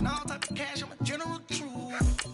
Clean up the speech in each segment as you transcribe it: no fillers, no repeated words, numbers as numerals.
Talking all type of cash, I'm a general truth.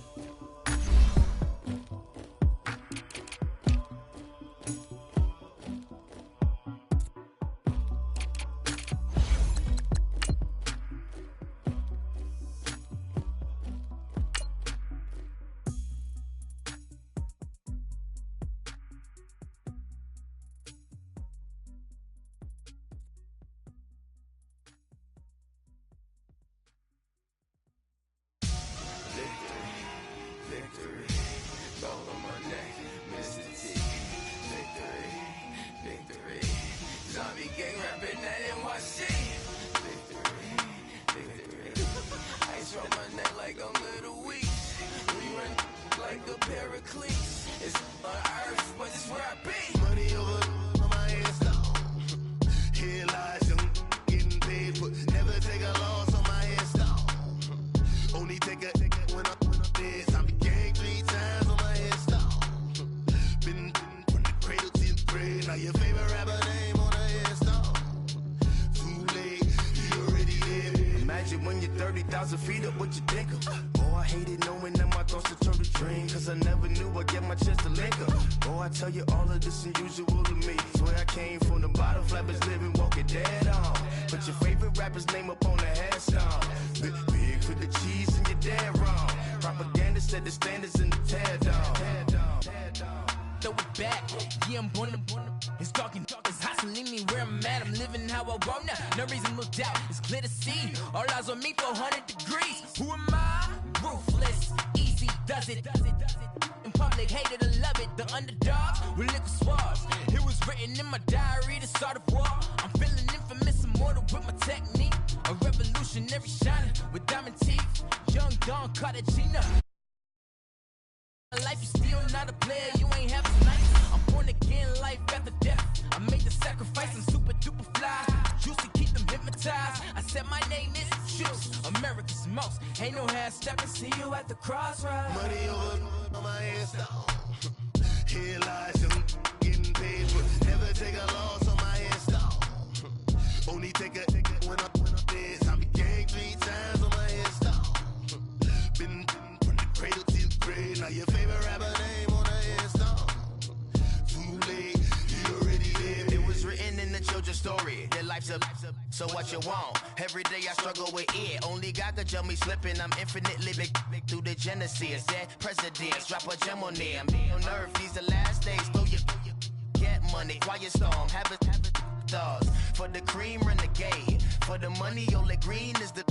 So what you want? Every day I struggle with it. Only God could jump me slipping. I'm infinitely big through the Genesis. Dead presidents, drop a gem on them. On earth, these the last days. Throw your get money. Quiet storm, have it stars. For the cream, renegade. For the money, only green is the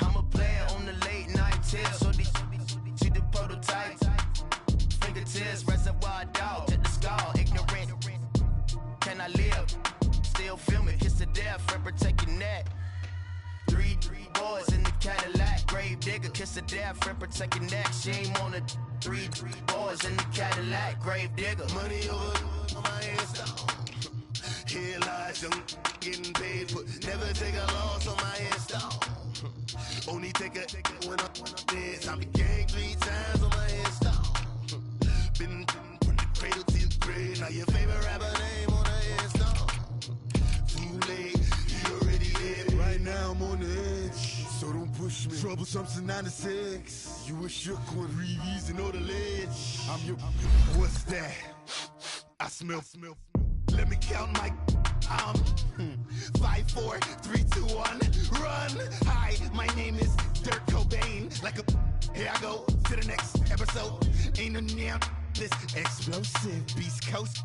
I'm a player on the late night till. So these see the prototype. Fingertips, reservoir dog. To the skull, ignorant. Can I live? Still film it, kiss to death, friend protect your neck. Three boys in the Cadillac, grave digger, kiss to death, friend protect your neck. Shame on the three boys in the Cadillac, grave digger. Money over on my headstone. Here lies young, getting paid, but never take a loss on my headstone. Only take a when I'm dead. I'm gang 3 times on my headstone. Been from the cradle to the grave. Now your favorite rapper name on the headstone. You already did. Right now I'm on the edge, so don't push me. Troublesome to 96. You a shook one, Reeves and all the ledge. I'm your. What's that? I smell. Let me count my. 5, 4, 3, 2, 1. Run. Hi, my name is Dirk Cobain. Like a. Here I go to the next episode. Ain't no damn this explosive Beast Coast.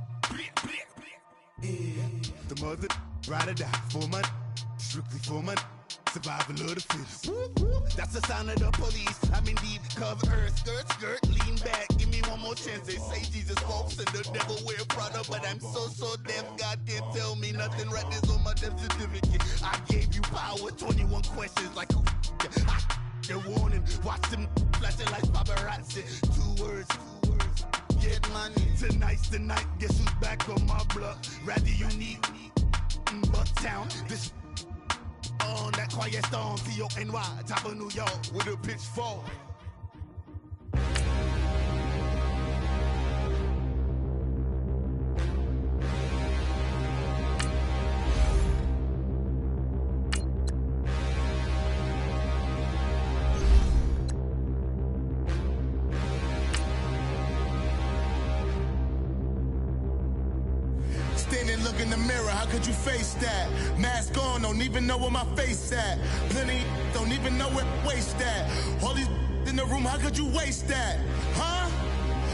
Yeah. The mother. Ride or die for my strictly for my survival of the fittest. That's the sound of the police. I'm in deep cover earth, skirt, lean back. Give me one more chance. They say Jesus walks and the devil wear Prada, but I'm so deaf. God can't tell me nothing. Right this on my death certificate. I gave you power. 21 questions like who? They're warning. Watch them flashing like paparazzi. 2 words. Get money. Tonight's the night. Guess who's back on my block? Rather unique. Bucktown, this on that quiet storm, T-O-N-Y, top of New York with a pitchfork. look in the mirror, how could you face that? Mask on, don't even know where my face at. Plenty don't even know where waste at. All these in the room, how could you waste that? Huh?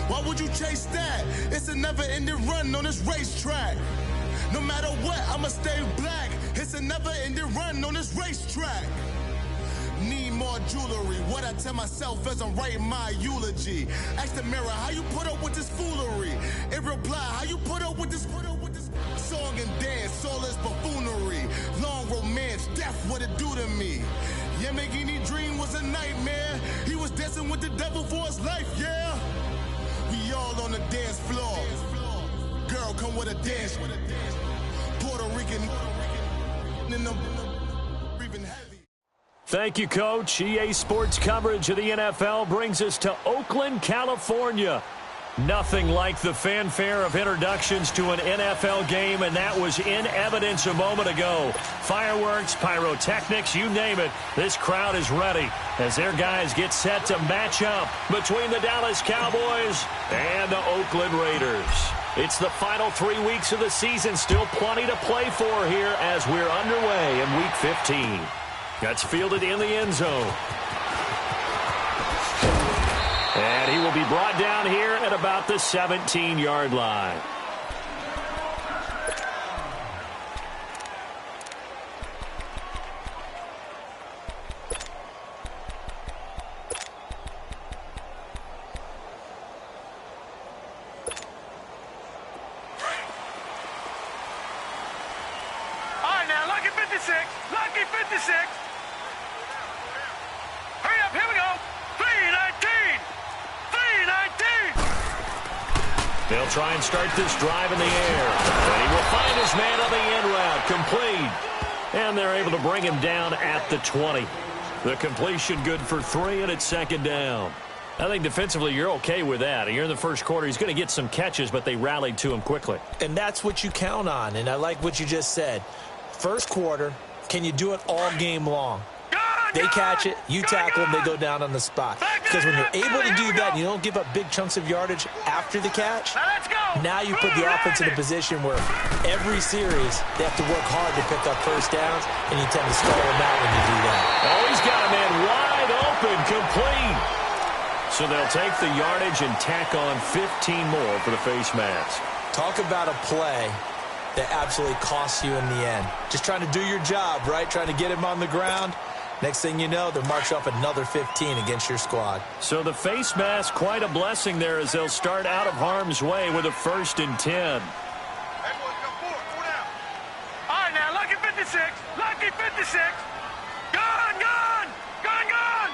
Why would you chase that? It's a never-ending run on this racetrack. No matter what, I'ma stay black. It's a never-ending run on this racetrack. Need more jewelry. What I tell myself as I'm writing my eulogy. Ask the mirror, how you put up with this foolery? In reply, how you put up with this song and dance, all this buffoonery. Long romance, death, what it do to me? Yamagini dream was a nightmare. He was dancing with the devil for his life, yeah. We all on the dance floor. Girl, come with a dance. Puerto Rican in the breathing heavy. Thank you, Coach. EA Sports coverage of the NFL brings us to Oakland, California. Nothing like the fanfare of introductions to an NFL game, and that was in evidence a moment ago. Fireworks, pyrotechnics, you name it. This crowd is ready as their guys get set to match up between the Dallas Cowboys and the Oakland Raiders. It's the final 3 weeks of the season. Still plenty to play for here as we're underway in Week 15. That's fielded in the end zone. And he will be brought down here at about the 17-yard line. All right, now, lucky 56. Lucky 56. Hurry up, here we go. 319. 319. They'll try and start this drive in the air. And he will find his man on the end route. Complete. And they're able to bring him down at the 20. The completion good for 3, and it's second down. I think defensively you're okay with that. Here in the first quarter, he's going to get some catches, but they rallied to him quickly. And that's what you count on, and I like what you just said. First quarter, can you do it all game long? They catch it, you tackle them, they go down on the spot. Because when you're able to do that, you don't give up big chunks of yardage after the catch. Now you put the offense in a position where every series they have to work hard to pick up first downs, and you tend to stall them out when you do that. Oh, he's got a man wide open, complete. So they'll take the yardage and tack on 15 more for the face mask. Talk about a play that absolutely costs you in the end. Just trying to do your job, right? Trying to get him on the ground. Next thing you know, they'll march off another 15 against your squad. So the face mask, quite a blessing there as they'll start out of harm's way with a 1st and 10. All right, now, lucky 56. Lucky 56. Gone, gone. Gone, gone.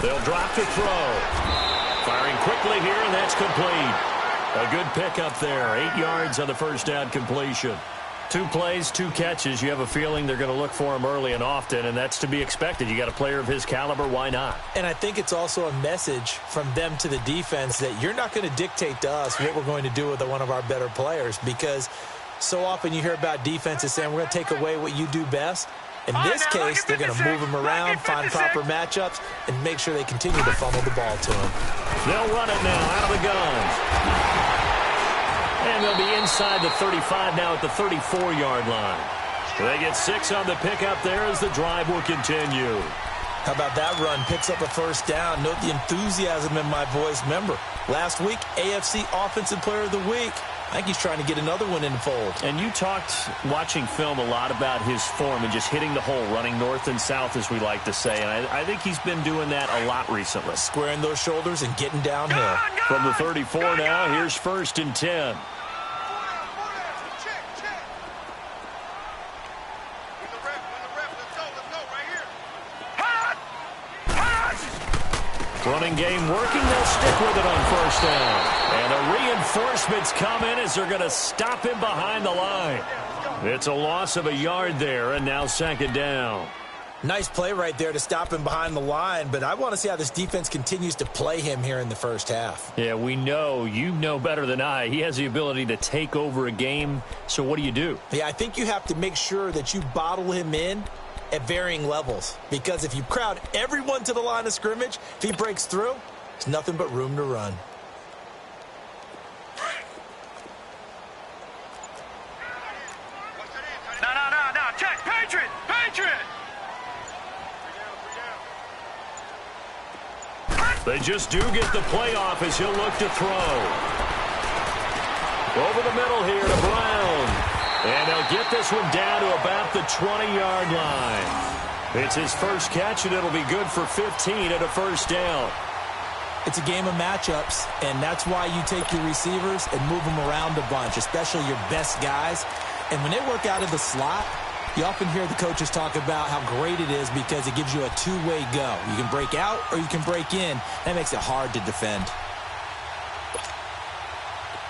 They'll drop to throw. Firing quickly here, and that's complete. A good pickup there. 8 yards on the first down completion. 2 plays, 2 catches. You have a feeling they're going to look for him early and often, and that's to be expected. You got a player of his caliber, why not? And I think it's also a message from them to the defense that you're not going to dictate to us what we're going to do with one of our better players, because so often you hear about defenses saying we're going to take away what you do best. In this case, they're going to move him around, find proper matchups, and make sure they continue to funnel the ball to him. They'll run it now out of the gun. And they'll be inside the 35 now at the 34-yard line. They get 6 on the pickup there as the drive will continue. How about that run? Picks up a first down. Note the enthusiasm in my voice. Remember, last week, AFC Offensive Player of the Week. I think he's trying to get another one in the fold. And you talked, watching film, a lot about his form and just hitting the hole, running north and south, as we like to say. And I think he's been doing that a lot recently. Squaring those shoulders and getting downhill. From the 34 now, here's 1st and 10. Running game working. They'll stick with it on first down. And the reinforcements come in as they're going to stop him behind the line. It's a loss of a yard there, and now second down. Nice play right there to stop him behind the line, but I want to see how this defense continues to play him here in the first half. Yeah, we know. You know better than I. He has the ability to take over a game, so what do? Yeah, I think you have to make sure that you bottle him in at varying levels, because if you crowd everyone to the line of scrimmage, if he breaks through, there's nothing but room to run. They just do get the playoff as he'll look to throw. Over the middle here to Brown. And they'll get this one down to about the 20-yard line. It's his first catch, and it'll be good for 15 at a first down. It's a game of matchups, and that's why you take your receivers and move them around a bunch, especially your best guys. And when they work out of the slot, you often hear the coaches talk about how great it is because it gives you a two-way go. You can break out or you can break in. That makes it hard to defend.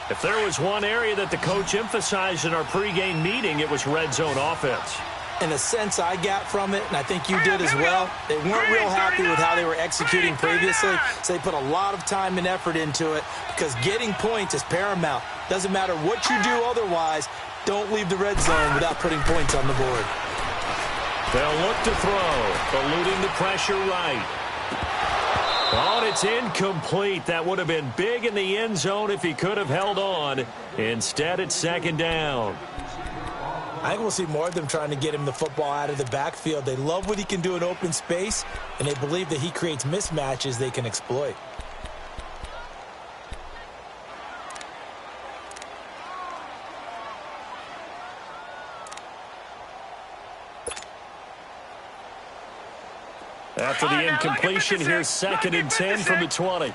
If there was one area that the coach emphasized in our pregame meeting, it was red zone offense. In the sense I got from it, and I think you did as well, they weren't real happy with how they were executing previously, so they put a lot of time and effort into it because getting points is paramount. Doesn't matter what you do otherwise, don't leave the red zone without putting points on the board. They'll look to throw, eluding the pressure right. Oh, and it's incomplete. That would have been big in the end zone if he could have held on. Instead, it's second down. I think we'll see more of them trying to get him the football out of the backfield. They love what he can do in open space, and they believe that he creates mismatches they can exploit. After the incompletion, here's second and 10 from the 20. No,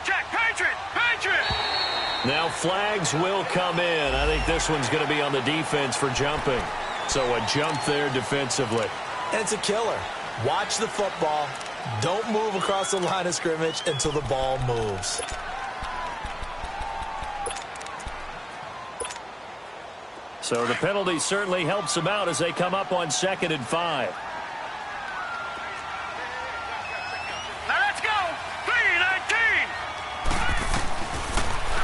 check, Patriot! Now flags will come in. I think this one's going to be on the defense for jumping. So a jump there defensively. And it's a killer. Watch the football. Don't move across the line of scrimmage until the ball moves. So the penalty certainly helps them out as they come up on second and 5. Now let's go! 3-19!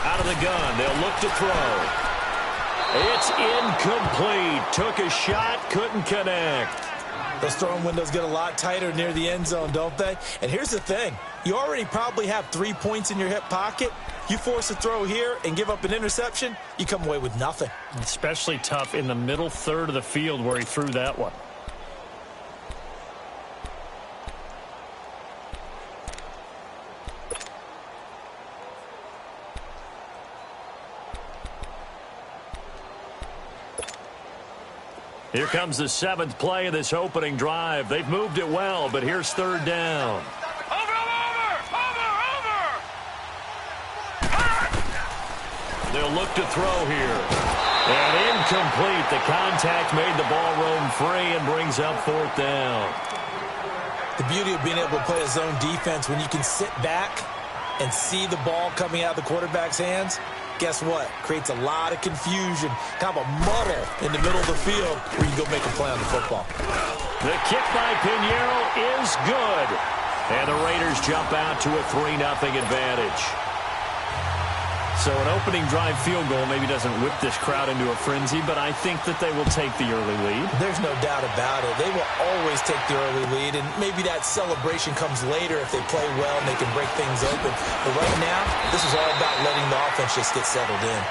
Out of the gun, they'll look to throw. It's incomplete. Took a shot, couldn't connect. Those throwing windows get a lot tighter near the end zone, don't they? And here's the thing. You already probably have 3 points in your hip pocket. You force a throw here and give up an interception, you come away with nothing. Especially tough in the middle third of the field where he threw that one. Here comes the 7th play of this opening drive. They've moved it well, but here's third down. They'll look to throw here. And incomplete. The contact made the ball roam free and brings up fourth down. The beauty of being able to play a zone defense when you can sit back and see the ball coming out of the quarterback's hands, guess what? Creates a lot of confusion, kind of a muddle in the middle of the field where you can go make a play on the football. The kick by Pinheiro is good. And the Raiders jump out to a 3-0 advantage. So an opening drive field goal maybe doesn't whip this crowd into a frenzy, but I think that they will take the early lead. There's no doubt about it. They will always take the early lead, and maybe that celebration comes later if they play well and they can break things open. But right now, this is all about letting the offense just get settled in.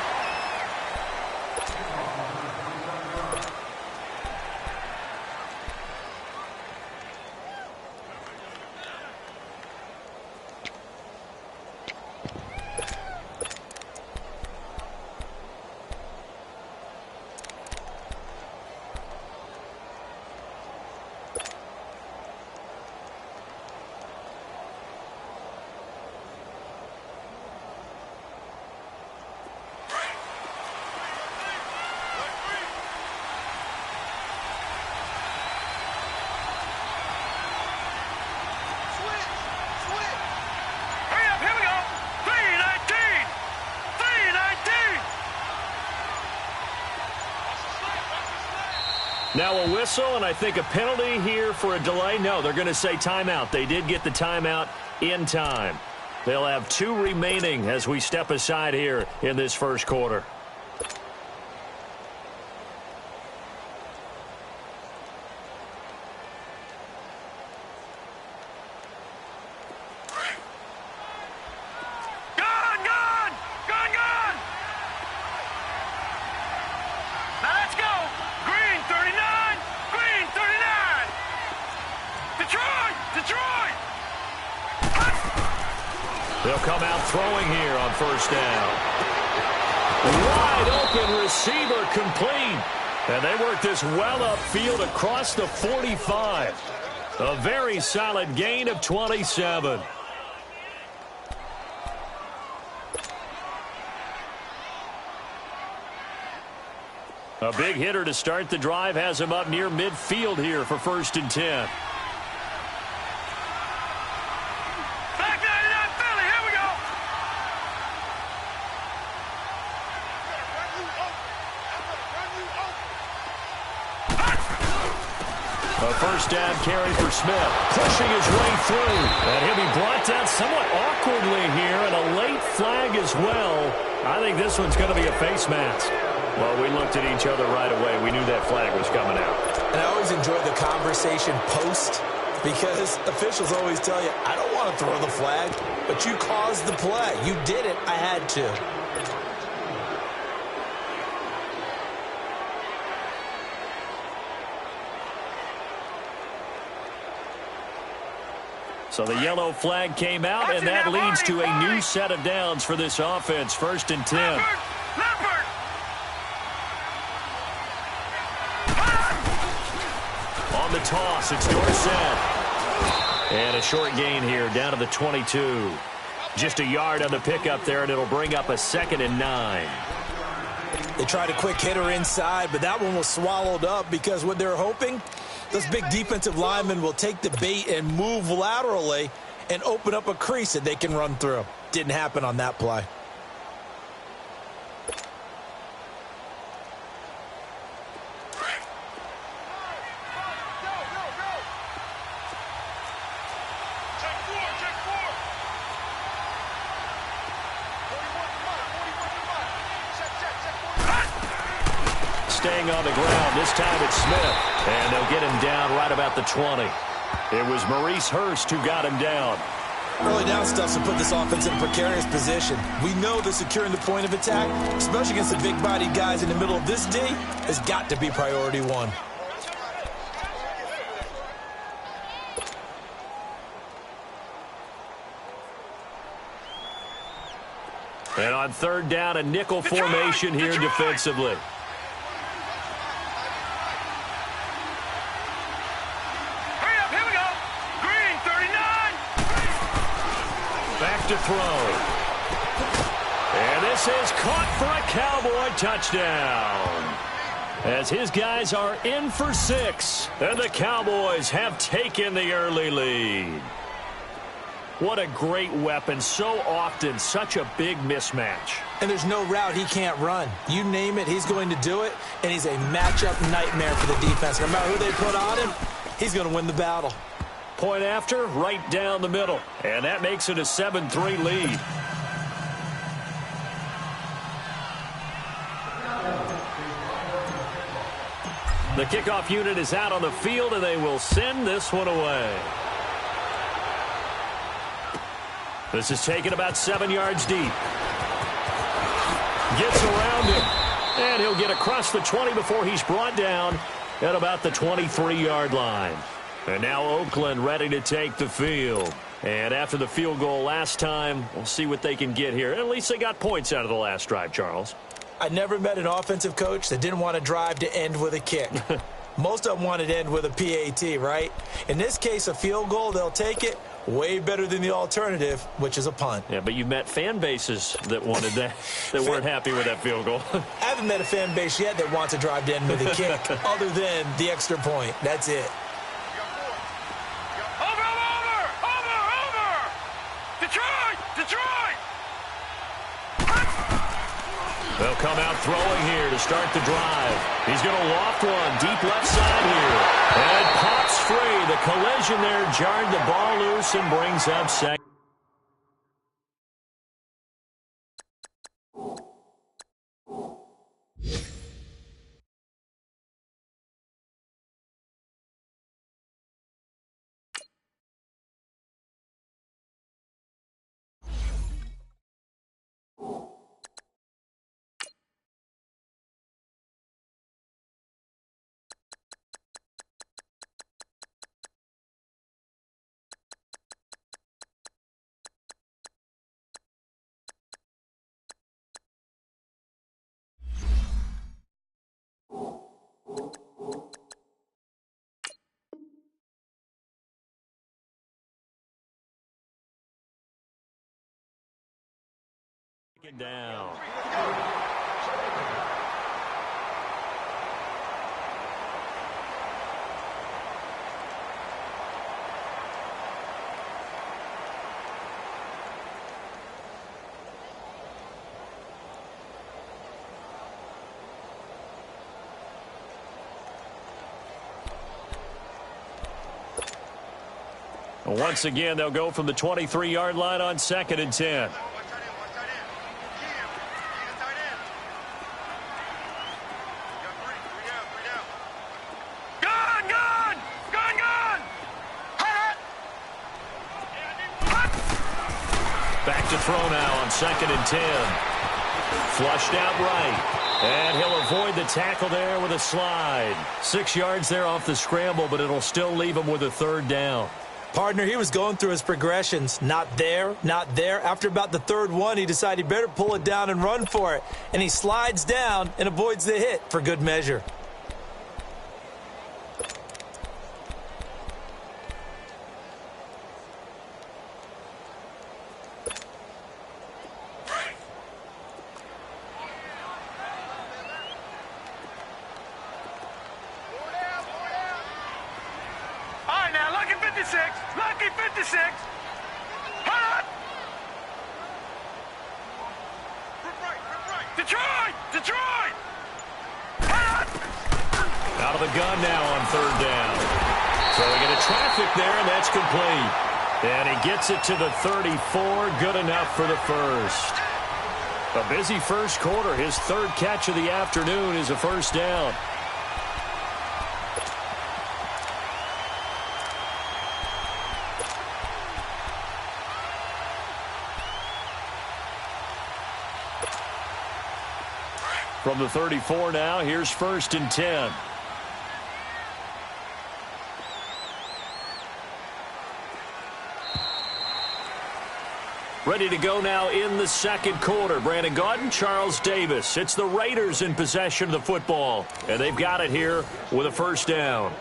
Now a whistle, and I think a penalty here for a delay. No, they're going to say timeout. They did get the timeout in time. They'll have 2 remaining as we step aside here in this first quarter. Detroit! They'll come out throwing here on first down. Wide open receiver complete. And they work this well upfield across the 45. A very solid gain of 27. A big hitter to start the drive has him up near midfield here for 1st and 10. A first down carry for Smith, pushing his way through. And he'll be brought down somewhat awkwardly here, and a late flag as well. I think this one's going to be a face mask. Well, we looked at each other right away. We knew that flag was coming out. And I always enjoy the conversation post, because officials always tell you, I don't want to throw the flag, but you caused the play. You did it. I had to. So the yellow flag came out, and that leads to a new set of downs for this offense. 1st and 10. Leopard. On the toss, it's Dorsett. And a short gain here down to the 22. Just a yard on the pickup there, and it'll bring up a 2nd and 9. They tried a quick hitter inside, but that one was swallowed up because what they're hoping, those big defensive linemen will take the bait and move laterally and open up a crease that they can run through. Didn't happen on that play. Staying on the ground. This time it's Smith. And they'll get him down right about the 20. It was Maurice Hurst who got him down. Early down stuff to put this offense in a precarious position. We know that securing the point of attack, especially against the big-bodied guys in the middle of this D, has got to be priority one. And on 3rd down, a nickel formation here defensively. To throw. And this is caught for a Cowboy touchdown. As his guys are in for 6. And the Cowboys have taken the early lead. What a great weapon. So often, such a big mismatch. And there's no route he can't run. You name it, he's going to do it. And he's a matchup nightmare for the defense. No matter who they put on him, he's going to win the battle. Point after, right down the middle. And that makes it a 7-3 lead. The kickoff unit is out on the field, and they will send this one away. This is taken about 7 yards deep. Gets around him. And he'll get across the 20 before he's brought down at about the 23-yard line. And now Oakland ready to take the field. And after the field goal last time, we'll see what they can get here. At least they got points out of the last drive, Charles. I never met an offensive coach that didn't want to drive to end with a kick. Most of them wanted to end with a PAT, right? In this case, a field goal, they'll take it. Way better than the alternative, which is a punt. Yeah, but you've met fan bases that wanted that, that weren't happy with that field goal. I haven't met a fan base yet that wants to drive to end with a kick other than the extra point. That's it. Detroit! They'll come out throwing here to start the drive. He's going to loft one deep left side here. And pops free. The collision there jarred the ball loose and brings up second. second down. Once again, they'll go from the 23-yard line on 2nd and 10. Back to throw now on 2nd and 10. Flushed out right. And he'll avoid the tackle there with a slide. 6 yards there off the scramble, but it'll still leave him with a 3rd down. Partner, he was going through his progressions. Not there, not there. After about the 3rd one, he decided he better pull it down and run for it. And he slides down and avoids the hit for good measure. Lucky 56. Hot. Detroit. Hot. Out of the gun now on 3rd down. Throwing into traffic there, and that's complete. And he gets it to the 34. Good enough for the first. A busy first quarter. His 3rd catch of the afternoon is a 1st down. From the 34 now, here's 1st and 10. Ready to go now in the 2nd quarter. Brandon Gaudin, Charles Davis. It's the Raiders in possession of the football, and they've got it here with a 1st down.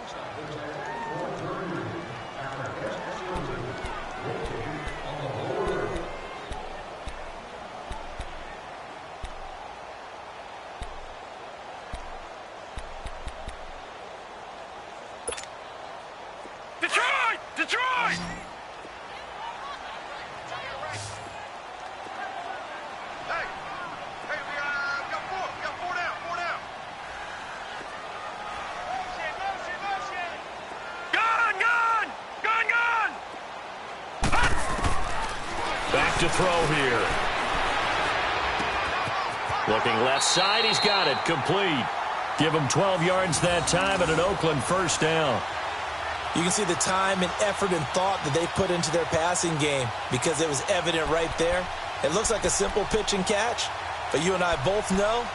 Detroit! Hey, we got four down. Gun! Back to throw here. Looking left side, he's got it, complete. Give him 12 yards that time and an Oakland 1st down. You can see the time and effort and thought that they put into their passing game because it was evident right there. It looks like a simple pitch and catch, but you and I both know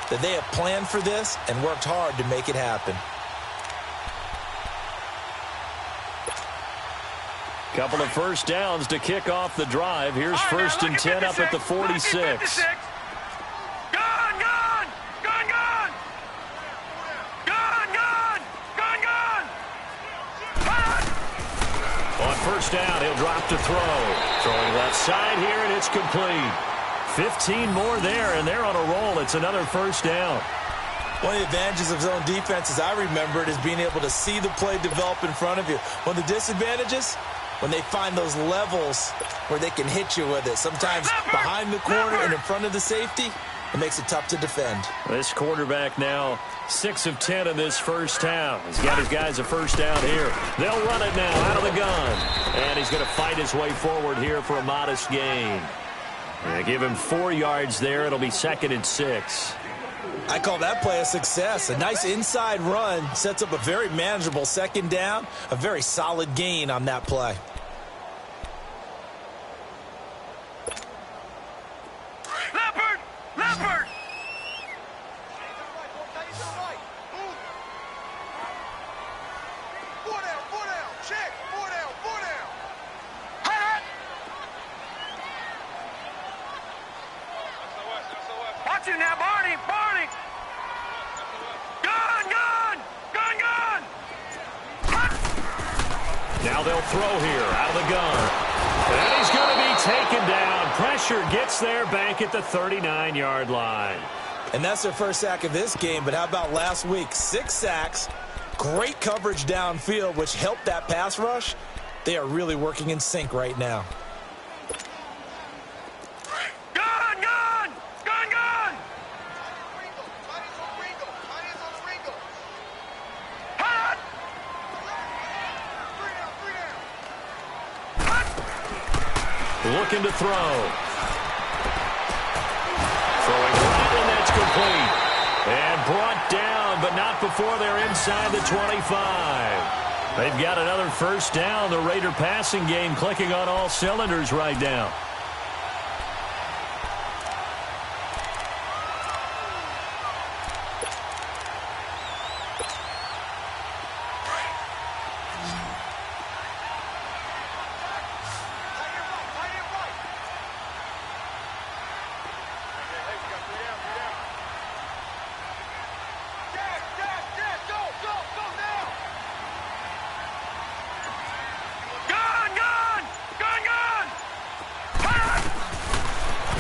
that they have planned for this and worked hard to make it happen. Couple of 1st downs to kick off the drive. Here's 1st and 10 up at the 46. On 1st down, he'll drop to throw. Throwing left side here, and it's complete. 15 more there, and they're on a roll. It's another 1st down. One of the advantages of zone defense, as I remember it, is being able to see the play develop in front of you. One of the disadvantages, when they find those levels where they can hit you with it, sometimes behind the corner and in front of the safety, it makes it tough to defend. This quarterback now 6 of 10 in this 1st half. He's got his guys a 1st down here. They'll run it now out of the gun. And he's going to fight his way forward here for a modest gain. They give him 4 yards there. It'll be 2nd and 6. I call that play a success. A nice inside run sets up a very manageable 2nd down. A very solid gain on that play. Leopard! Four down. Check. Four down. Hot! Watch him now, Barney! Gun! Now they'll throw here out of the gun. And he's going to be taken down. Pressure gets there back at the 39-yard line. And that's their first sack of this game, but how about last week? 6 sacks, great coverage downfield, which helped that pass rush. They are really working in sync right now. Gone, gone! Gone, gone! Hot! Looking to throw. Throwing right, and that's complete. And brought down, but not before they're inside the 25. They've got another first down. The Raider passing game clicking on all cylinders right now.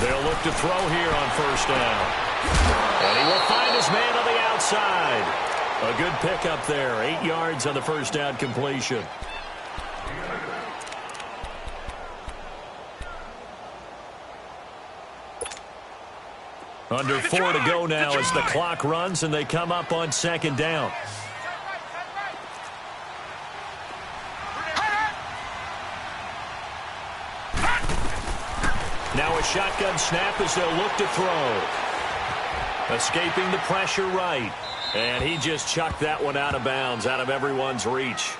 They'll look to throw here on first down. And he will find his man on the outside. A good pickup there. 8 yards on the first down completion. Under 4 to go now as the clock runs and they come up on second down. Now a shotgun snap as they'll look to throw. Escaping the pressure right. And he just chucked that one out of bounds, out of everyone's reach.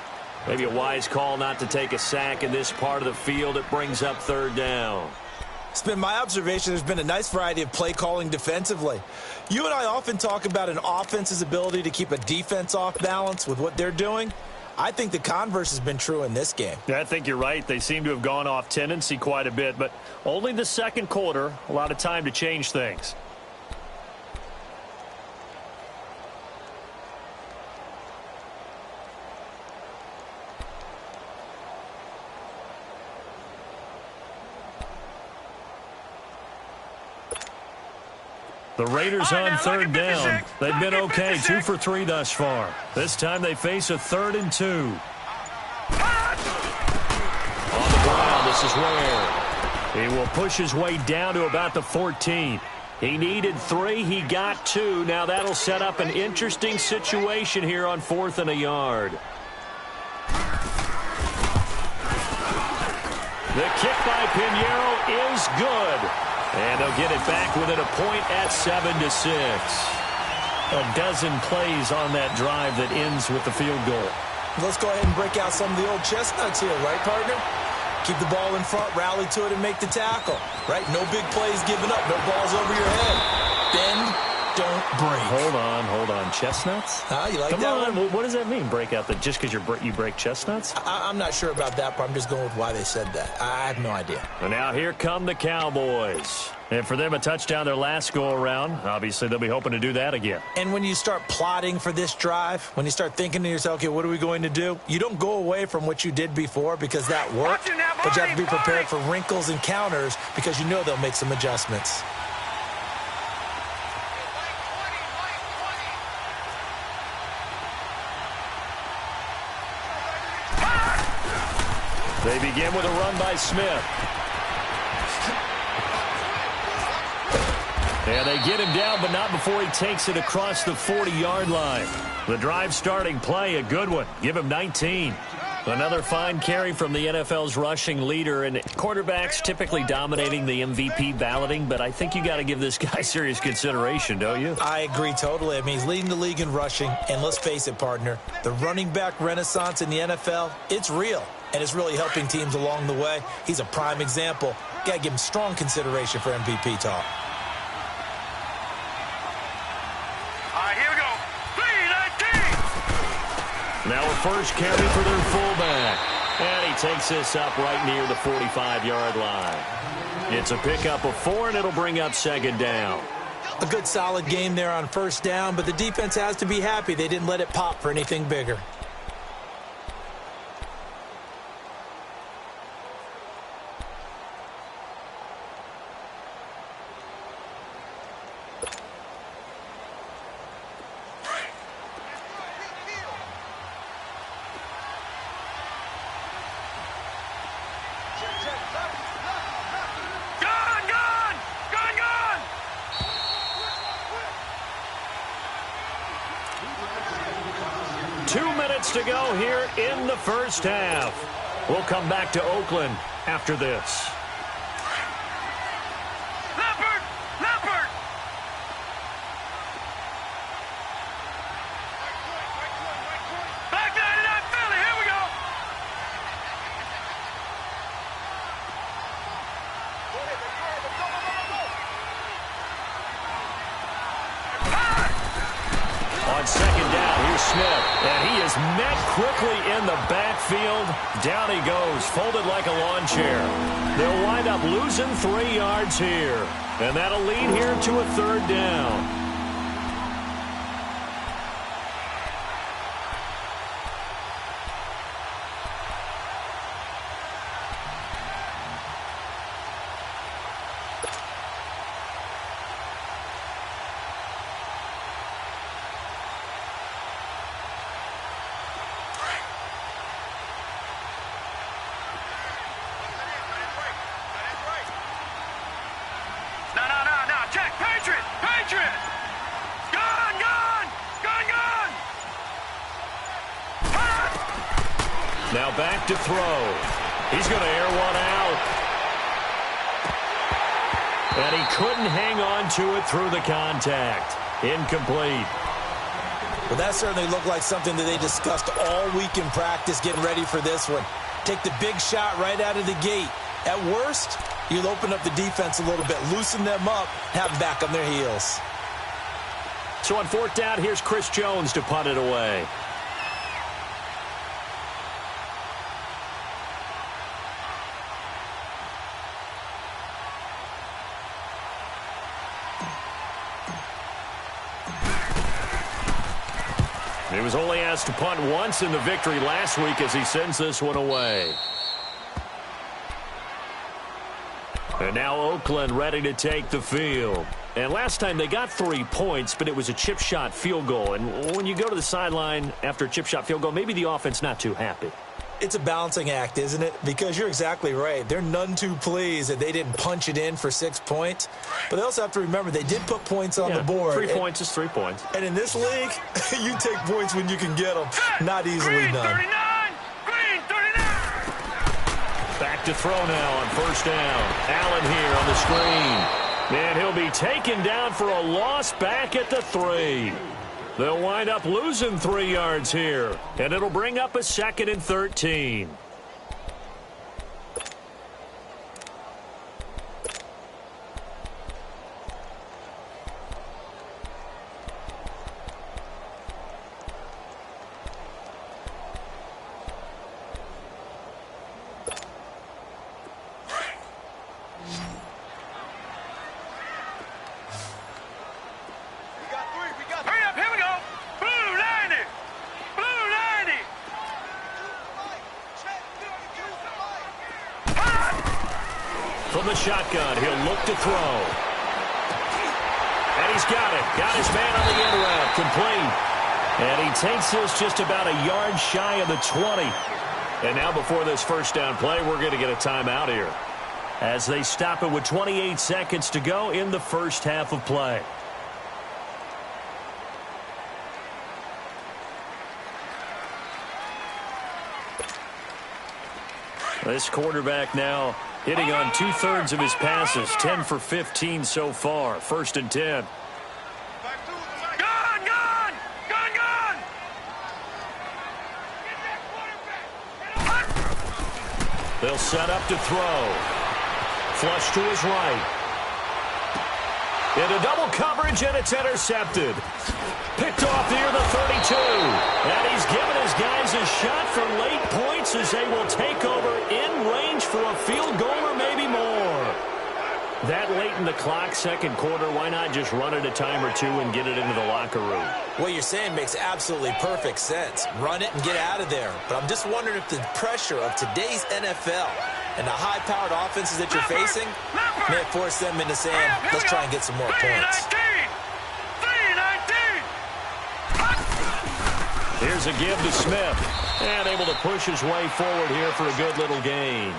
Maybe a wise call not to take a sack in this part of the field. It brings up third down. It's been my observation there's been a nice variety of play calling defensively. You and I often talk about an offense's ability to keep a defense off balance with what they're doing. I think the converse has been true in this game. Yeah, I think you're right. They seem to have gone off tendency quite a bit, but only the second quarter, a lot of time to change things. The Raiders on third down. They've been okay, 2 for 3 thus far. This time they face a 3rd and 2. On the ground, this is Ware. He will push his way down to about the 14. He needed 3, he got 2. Now that'll set up an interesting situation here on 4th and a yard. The kick by Pinheiro is good. And they'll get it back within a point at 7-6. A dozen plays on that drive that ends with the field goal. Let's go ahead and break out some of the old chestnuts here, right, partner? Keep the ball in front, rally to it, and make the tackle. Right? No big plays given up. No balls over your head. Bend, don't break. Hold on. Chestnuts? You like Come that on. one? What does that mean, break out? Just because you break chestnuts? I'm not sure about that, but I'm just going with why they said that. I have no idea. And now here come the Cowboys. And for them, a touchdown their last go-around. Obviously, they'll be hoping to do that again. And when you start plotting for this drive, when you start thinking to yourself, okay, what are we going to do? You don't go away from what you did before because that worked, but you have to be prepared for wrinkles and counters because you know they'll make some adjustments. They begin with a run by Smith. And they get him down, but not before he takes it across the 40-yard line. The drive starting play, a good one. Give him 19. Another fine carry from the NFL's rushing leader, and quarterbacks typically dominating the MVP balloting, but I think you got to give this guy serious consideration, don't you? I agree totally. I mean, he's leading the league in rushing, and let's face it, partner, the running back renaissance in the NFL, it's real, and it's really helping teams along the way. He's a prime example. Got to give him strong consideration for MVP talk. Now a first carry for their fullback. And he takes this up right near the 45-yard line. It's a pickup of 4, and it'll bring up second down. A good solid game there on first down, but the defense has to be happy they didn't let it pop for anything bigger. 2 minutes to go here in the first half. We'll come back to Oakland after this. Second down, here's Smith, and he is met quickly in the backfield. Down he goes, folded like a lawn chair. They'll wind up losing 3 yards here, and that'll lead here to a third down. Now back to throw. He's going to air one out. And he couldn't hang on to it through the contact. Incomplete. Well, that certainly looked like something that they discussed all week in practice getting ready for this one. Take the big shot right out of the gate. At worst, you'll open up the defense a little bit, loosen them up, have them back on their heels. So on fourth down, here's Chris Jones to punt it away. He was only asked to punt once in the victory last week as he sends this one away. And now Oakland ready to take the field. And last time they got 3 points, but it was a chip shot field goal. And when you go to the sideline after a chip shot field goal, maybe the offense not too happy. It's a balancing act, isn't it? Because you're exactly right. They're none too pleased that they didn't punch it in for 6 points. But they also have to remember they did put points on the board. 3 points is 3 points. And in this league, you take points when you can get them. Not easily Green, done. 39! Green, 39! Back to throw now on first down. Allen here on the screen. And he'll be taken down for a loss back at the 3. They'll wind up losing 3 yards here, and it'll bring up a 2nd and 13. From the shotgun, he'll look to throw. And he's got it. Got his man on the end route. Complete. And he takes this just about a yard shy of the 20. And now before this first down play, we're going to get a timeout here, as they stop it with 28 seconds to go in the first half of play. This quarterback now hitting on 2/3 of his passes, 10 for 15 so far. 1st and 10. Gun! They'll set up to throw. Flush to his right. Into double coverage, and it's intercepted. Picked off near the 32. And he's given his guys a shot for late points as they will take over in range for a field goal or maybe more. That late in the clock, second quarter, why not just run it a time or two and get it into the locker room? What you're saying makes absolutely perfect sense. Run it and get out of there. But I'm just wondering if the pressure of today's NFL and the high-powered offenses that you're facing may force them into saying, let's try and get some more points. Here's a give to Smith. And able to push his way forward here for a good little gain.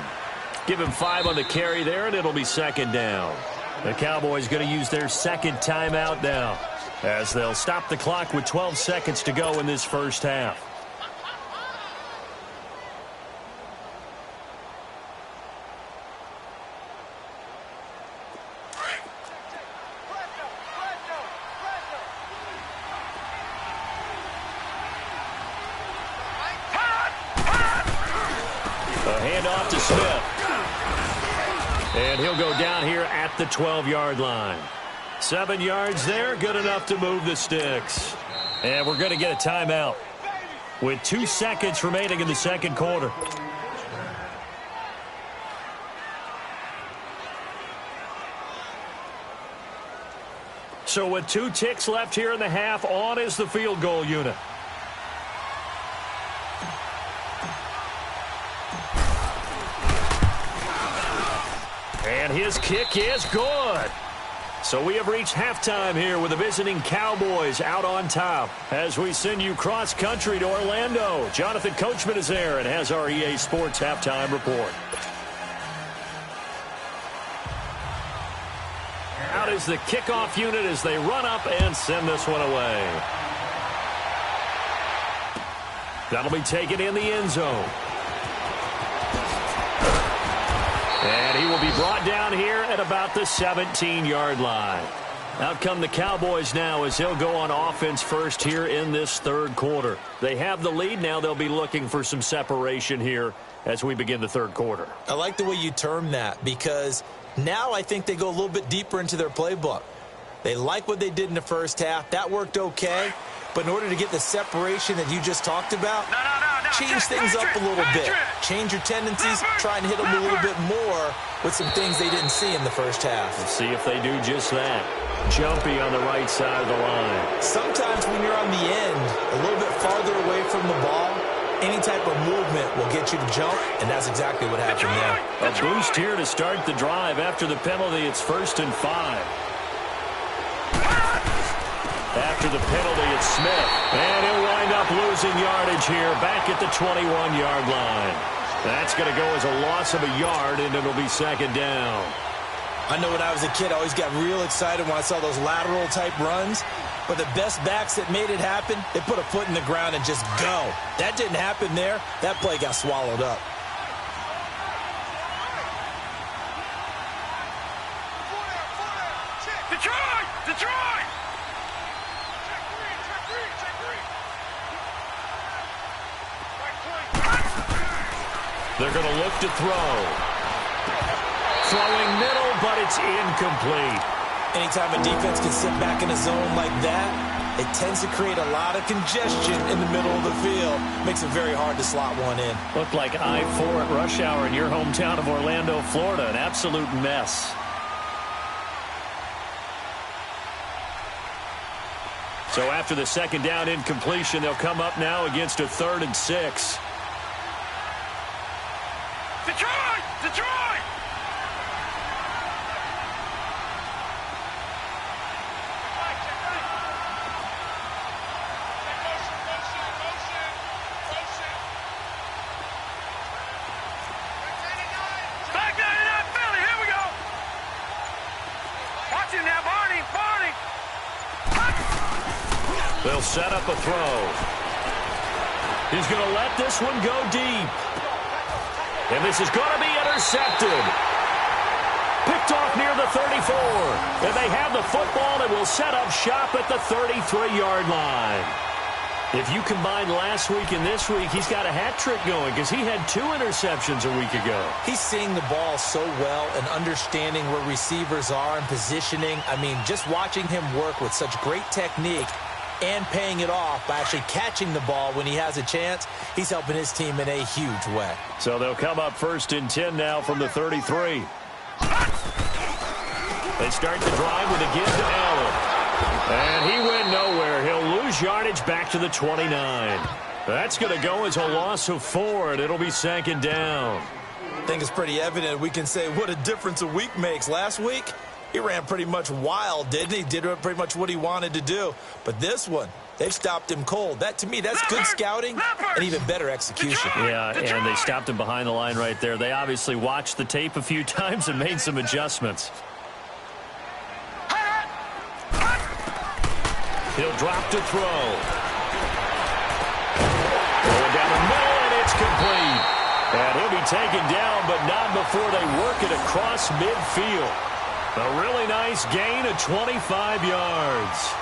Give him 5 on the carry there, and it'll be 2nd down. The Cowboys going to use their 2nd timeout now, as they'll stop the clock with 12 seconds to go in this first half. handoff to Smith. And he'll go down here at the 12-yard line. 7 yards there, good enough to move the sticks. And we're going to get a timeout with 2 seconds remaining in the second quarter. So with 2 ticks left here in the half, on is the field goal unit. And his kick is good. So we have reached halftime here with the visiting Cowboys out on top. As we send you cross-country to Orlando, Jonathan Coachman is there and has our EA Sports halftime report. Out is the kickoff unit as they run up and send this one away. That'll be taken in the end zone. And he will be brought down here at about the 17-yard line. Out come the Cowboys now as they'll go on offense first here in this third quarter. They have the lead. Now they'll be looking for some separation here as we begin the third quarter. I like the way you term that because now I think they go a little bit deeper into their playbook. They like what they did in the first half. That worked okay. But in order to get the separation that you just talked about, change things up a little bit. Change your tendencies. Try and hit them a little bit more with some things they didn't see in the first half. Let's see if they do just that. Jumpy on the right side of the line. Sometimes when you're on the end, a little bit farther away from the ball, any type of movement will get you to jump, and that's exactly what happened there. A boost here to start the drive. After the penalty, it's 1st and 5. After the penalty, it's Smith. And he'll wind up losing yardage here back at the 21-yard line. That's going to go as a loss of a yard, and it'll be second down. I know when I was a kid, I always got real excited when I saw those lateral-type runs. But the best backs that made it happen, they put a foot in the ground and just go. That didn't happen there. That play got swallowed up. Detroit! Detroit! They're going to look to throw. Throwing middle, but it's incomplete. Anytime a defense can sit back in a zone like that, it tends to create a lot of congestion in the middle of the field. Makes it very hard to slot one in. Looked like I-4 at rush hour in your hometown of Orlando, Florida. An absolute mess. So after the second down incompletion, they'll come up now against a 3rd and 6. Detroit! Detroit! Back down in that Philly. Here we go. Watch it now, Barney. Barney. They'll set up a throw. He's going to let this one go deep. And this is going to be intercepted. Picked off near the 34. And they have the football and will set up shop at the 33-yard line. If you combine last week and this week, he's got a hat trick going because he had 2 interceptions a week ago. He's seeing the ball so well and understanding where receivers are and positioning. I mean, just watching him work with such great technique and paying it off by actually catching the ball when he has a chance, he's helping his team in a huge way. So they'll come up 1st and 10 now from the 33. They start the drive with a give to Allen. And he went nowhere. He'll lose yardage back to the 29. That's going to go as a loss of 4, and it'll be 2nd down. I think it's pretty evident we can say what a difference a week makes. Last week, he ran pretty much wild, didn't he? Did pretty much what he wanted to do. But this one, they've stopped him cold. That, to me, that's good scouting and even better execution. Yeah, and they stopped him behind the line right there. They obviously watched the tape a few times and made some adjustments. He'll drop to throw. Going down the middle, and it's complete. And he'll be taken down, but not before they work it across midfield. A really nice gain of 25 yards.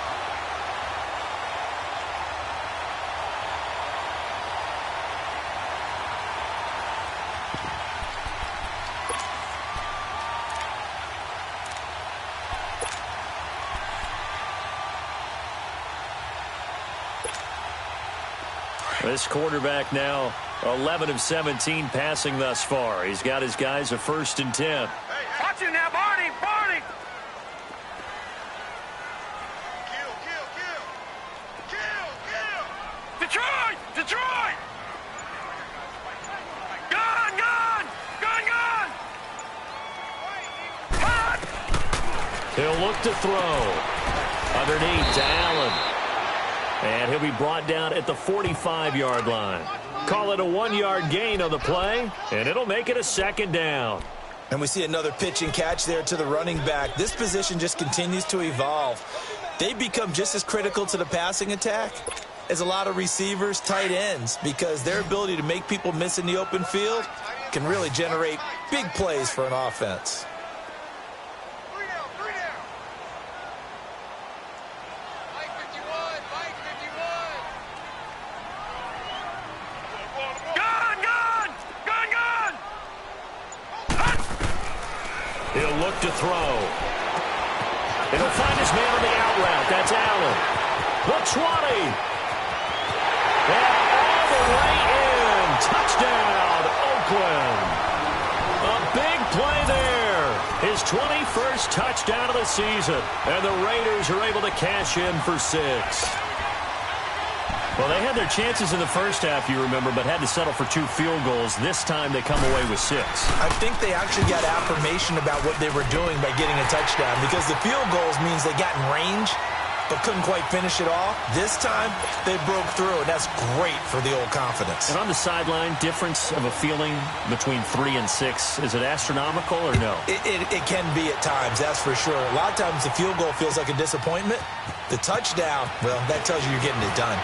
This quarterback now 11 of 17 passing thus far. He's got his guys a 1st and 10. Watch it now, Barney! Barney! Detroit! Detroit! Gun! Gun! Gun! Gun! Hot! He'll look to throw. Underneath to Allen. And he'll be brought down at the 45-yard line. Call it a 1-yard gain on the play, and it'll make it a 2nd down. And we see another pitch and catch there to the running back. This position just continues to evolve. They become just as critical to the passing attack as a lot of receivers, tight ends, because their ability to make people miss in the open field can really generate big plays for an offense. He'll look to throw. It'll find his man on the out route. That's Allen. The 20. And all the way in. Touchdown, Oakland. A big play there. His 21st touchdown of the season. And the Raiders are able to cash in for 6. Well, they had their chances in the first half, you remember, but had to settle for 2 field goals. This time they come away with 6. I think they actually got affirmation about what they were doing by getting a touchdown, because the field goals means they got in range but couldn't quite finish it off. This time they broke through, and that's great for the old confidence. And on the sideline, difference of a feeling between 3 and 6, is it astronomical or no? It can be at times, that's for sure. A lot of times the field goal feels like a disappointment. The touchdown, well, that tells you you're getting it done.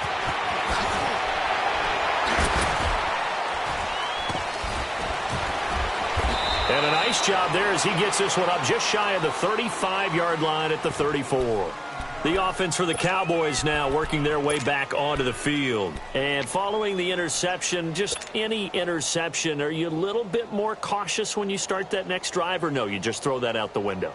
And a nice job there as he gets this one up just shy of the 35-yard line at the 34. The offense for the Cowboys now working their way back onto the field. And following the interception, just any interception, are you a little bit more cautious when you start that next drive, or no, you just throw that out the window?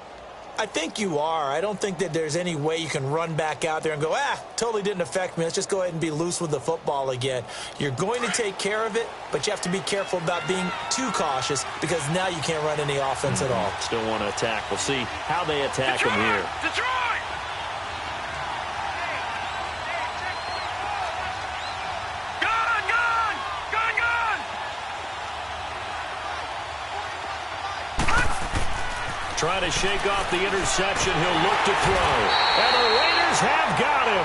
I think you are. I don't think that there's any way you can run back out there and go, totally didn't affect me. Let's just go ahead and be loose with the football again. You're going to take care of it, but you have to be careful about being too cautious, because now you can't run any offense at all. Still want to attack. We'll see how they attack him here. Detroit! Gun! Gun! Gun! Gun! Trying to shake off the interception. He'll look to throw. And the Raiders have got him.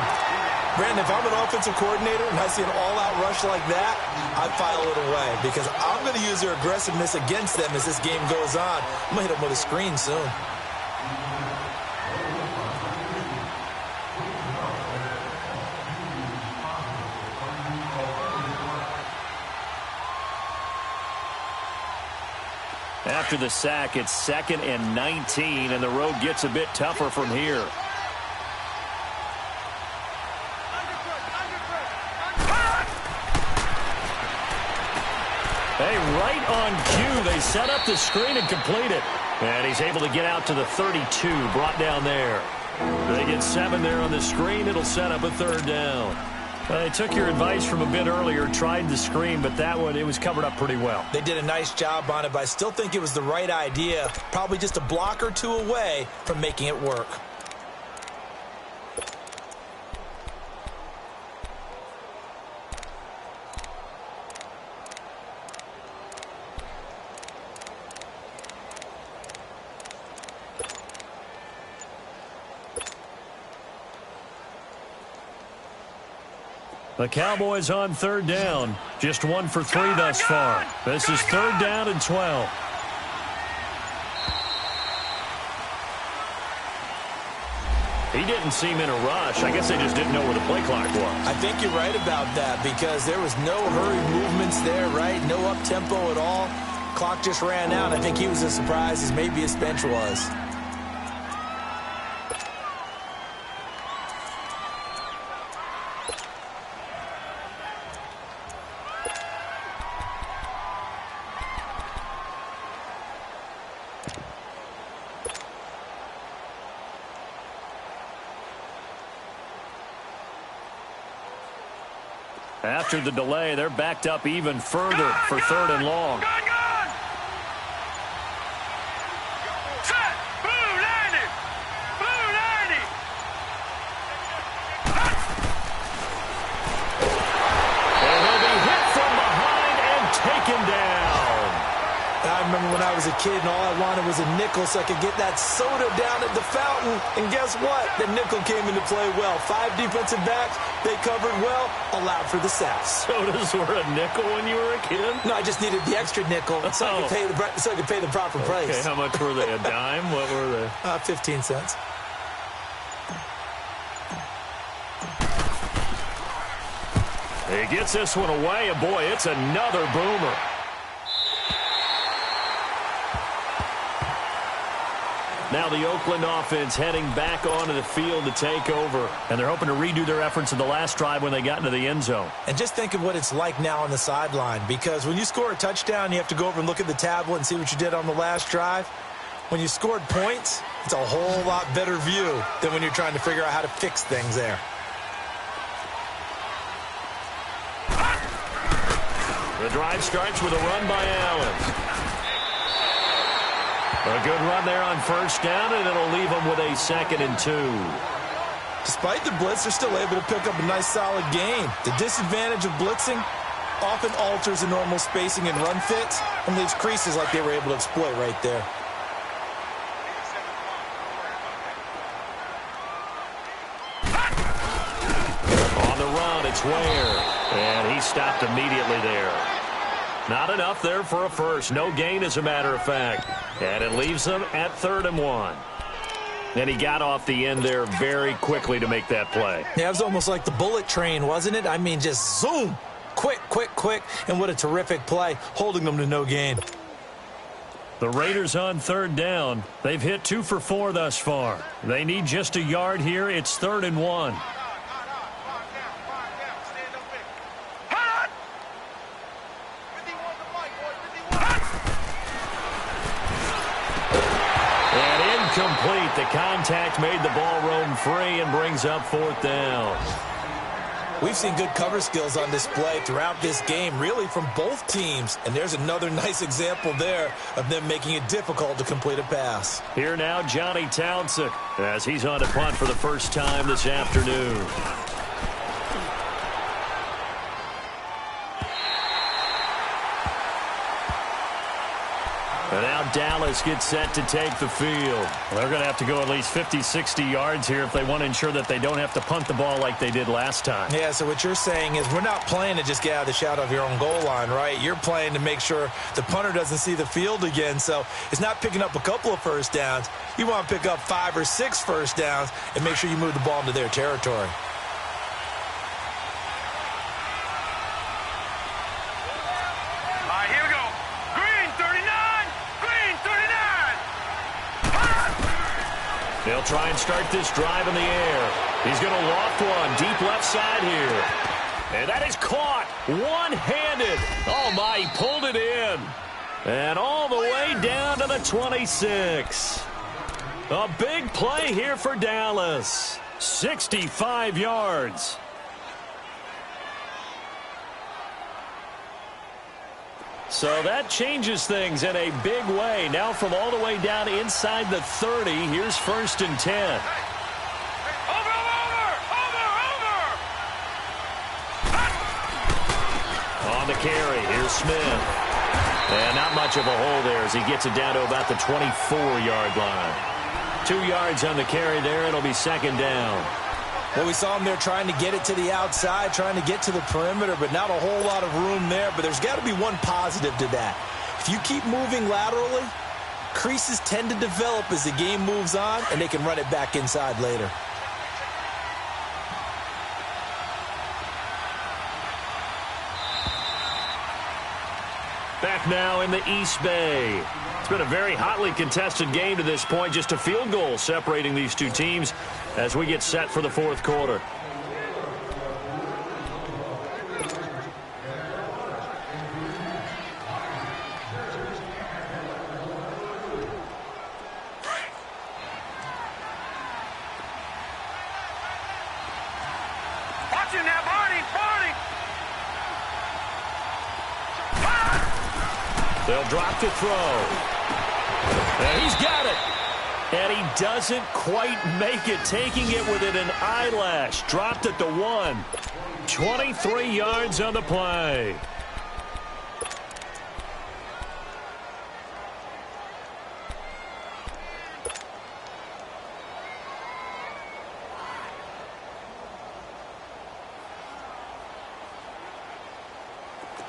Brandon, if I'm an offensive coordinator and I see an all-out rush like that, I'd file it away, because I'm going to use their aggressiveness against them as this game goes on. I'm going to hit them with a screen soon. After the sack, it's 2nd and 19, and the road gets a bit tougher from here. Hey, right on cue, they set up the screen and complete it. And he's able to get out to the 32, brought down there. They get 7 there on the screen. It'll set up a 3rd down. They took your advice from a bit earlier, tried the screen, but that one, it was covered up pretty well. They did a nice job on it, but I still think it was the right idea. Probably just a block or 2 away from making it work. The Cowboys on 3rd down. Just 1 for 3 thus far. This is 3rd down and 12. He didn't seem in a rush. I guess they just didn't know where the play clock was. I think you're right about that, because there was no hurried movements there, right? No up-tempo at all. Clock just ran out. I think he was as surprised as maybe his bench was. After the delay, they're backed up even further for third and long. Gun! Set! Blue 90! Blue 90! And he'll be hit from behind and taken down. I remember when I was a kid and all I wanted was a nickel so I could get that soda down at the fountain. And guess what? The nickel came into play well. 5 defensive backs, they covered well, allowed for the sacks. Sodas were a nickel when you were a kid? No, I just needed the extra nickel so I could pay the proper price. Okay, how much were they? A dime? What were they? 15 cents. He gets this one away, and boy, it's another boomer. Now the Oakland offense heading back onto the field to take over. And they're hoping to redo their efforts in the last drive when they got into the end zone. And just think of what it's like now on the sideline. Because when you score a touchdown, you have to go over and look at the tablet and see what you did on the last drive. When you scored points, it's a whole lot better view than when you're trying to figure out how to fix things there. The drive starts with a run by Allen. A good run there on first down, and it'll leave them with a 2nd and 2. Despite the blitz, they're still able to pick up a nice, solid gain. The disadvantage of blitzing often alters the normal spacing and run fits and leaves creases like they were able to exploit right there. On the run, it's Ware, and he stopped immediately there. Not enough there for a first. No gain, as a matter of fact. And it leaves them at 3rd and 1. And he got off the end there very quickly to make that play. Yeah, it was almost like the bullet train, wasn't it? I mean, just zoom. Quick, quick, quick. And what a terrific play, holding them to no gain. The Raiders on 3rd down. They've hit 2 for 4 thus far. They need just a yard here. It's 3rd and 1. Complete. The contact made the ball roam free and brings up 4th down. We've seen good cover skills on display throughout this game, really from both teams. And there's another nice example there of them making it difficult to complete a pass. Here now, Johnny Townsend, as he's on to punt for the first time this afternoon. And now Dallas gets set to take the field. They're going to have to go at least 50, 60 yards here if they want to ensure that they don't have to punt the ball like they did last time. Yeah, so what you're saying is we're not playing to just get out of the shadow of your own goal line, right? You're playing to make sure the punter doesn't see the field again. So it's not picking up a couple of first downs. You want to pick up 5 or 6 first downs and make sure you move the ball into their territory. They'll try and start this drive in the air. He's going to loft one deep left side here. And that is caught one-handed. Oh, my, he pulled it in. And all the way down to the 26. A big play here for Dallas. 65 yards. So that changes things in a big way. Now from all the way down inside the 30, here's 1st and 10. Over! On the carry, here's Smith. And not much of a hole there as he gets it down to about the 24-yard line. 2 yards on the carry there. It'll be 2nd down. Well, we saw him there trying to get it to the outside, trying to get to the perimeter, but not a whole lot of room there. But there's got to be one positive to that. If you keep moving laterally, creases tend to develop as the game moves on, and they can run it back inside later. Back now in the East Bay. It's been a very hotly contested game to this point. Just a field goal separating these two teams as we get set for the 4th quarter. Watch him now, Barney! They'll drop to throw. And he's got it. And he doesn't quite make it, taking it within an eyelash. Dropped at the 1. 23 yards on the play.